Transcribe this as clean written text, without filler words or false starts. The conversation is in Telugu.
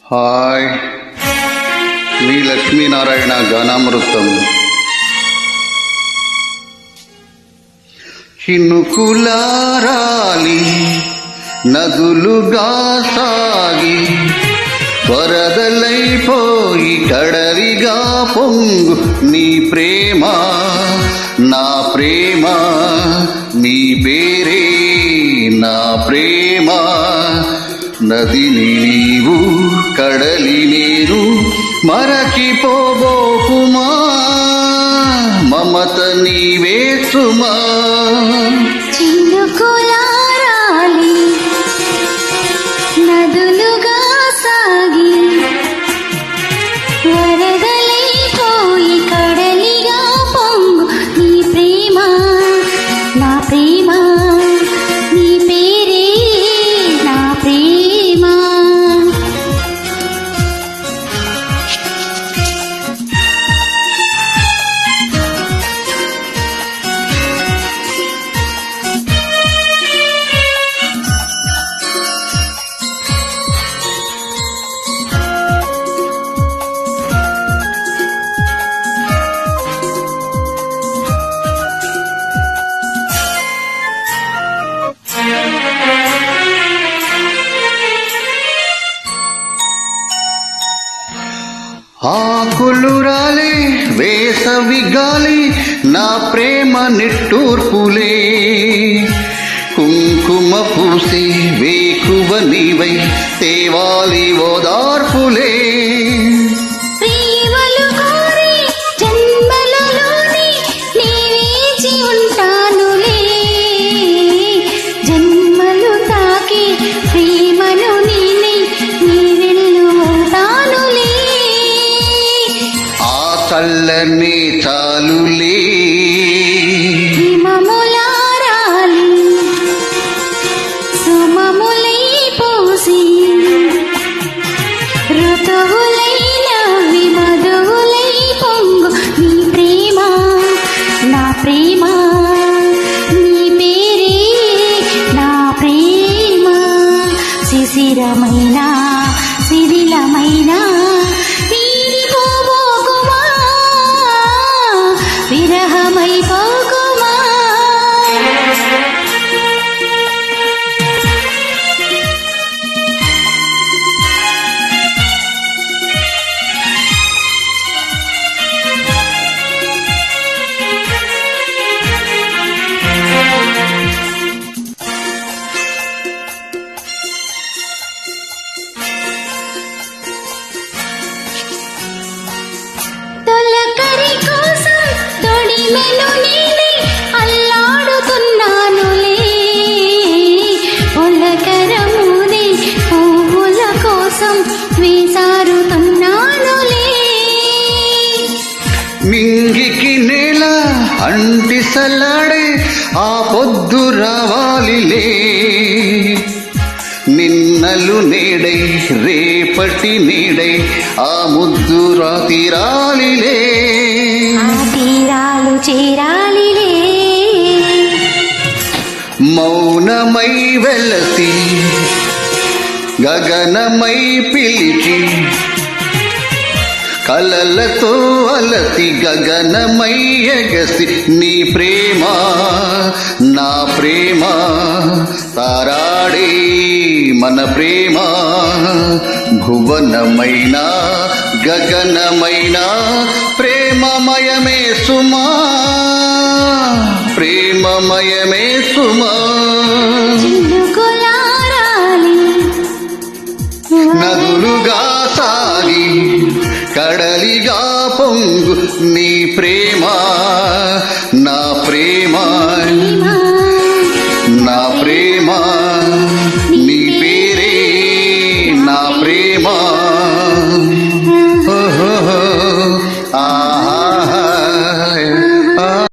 హాయ్, మీ లక్ష్మీనారాయణ గానామృతం. చినుకులారాలి నదులుగా సాగి వరదలైపోయి కడలిగా పొంగు నీ ప్రేమ, నా ప్రేమ, నీ పేరే నా ప్రేమ. నదిని నీవు కడలి నేను మరచిపోబోకుమా, మమత నీవే సుమా. చినుకులారాలి నదులుగా సాగి వరదలైపోయి కడలిగా పొంగు నీ ప్రేమ, నా ప్రేమ, నీ పేరే నా ప్రేమ. ఆకులు రాలే వేసవి గాలి నా ప్రేమ నిట్టూర్పులే, కుంకుమ పూసే వేకువ నీవై తేవాలి ఓదార్పులే. ప్రేమలు కోరి జన్మలలోని నీ వేచి ఉంటానులే, జన్మలు తాకి ప్రేమను నేనే నీ వెళ్ళు అవుతానులే. ఆ చల్లనే చాలులే హిమములారాలి సుమములై పోసి ఋతువులైన విమధువులై పొంగు నీ ప్రేమ, నా ప్రేమ, నీ పేరే నా ప్రేమ. శిశిరమైన శిథిలమైన వీడిపోబోకుమా, విరహమైపోకుమా. తొలకరి కోసం తొడిమెను నేనే అల్లాడుతున్నానులే, పొలకరమునే పువ్వుల కోసం వేసారుతున్నానులే. మింగికి నేల అంటిసలాడే ఆ పొద్దు రావాలిలే, నిన్నలు నేడై రేపటి నీడై ఆ ముద్దు రాతిరాలిలే. ఆ తీరాలు చేరాలిలే, మౌనమై వెలసి గగనమై పిలిచి కలలతో అలసి గగనమై ఎగసి నీ ప్రేమ, నా ప్రేమ. తారాడే మన ప్రేమ భువనమైన గగనమైన ప్రేమమయమే సుమా, ప్రేమమయమే సుమా. చినుకులారాలి నదులుగా సాగి కడలిగా పొంగు నీ ప్రేమ, నా ప్రేమ.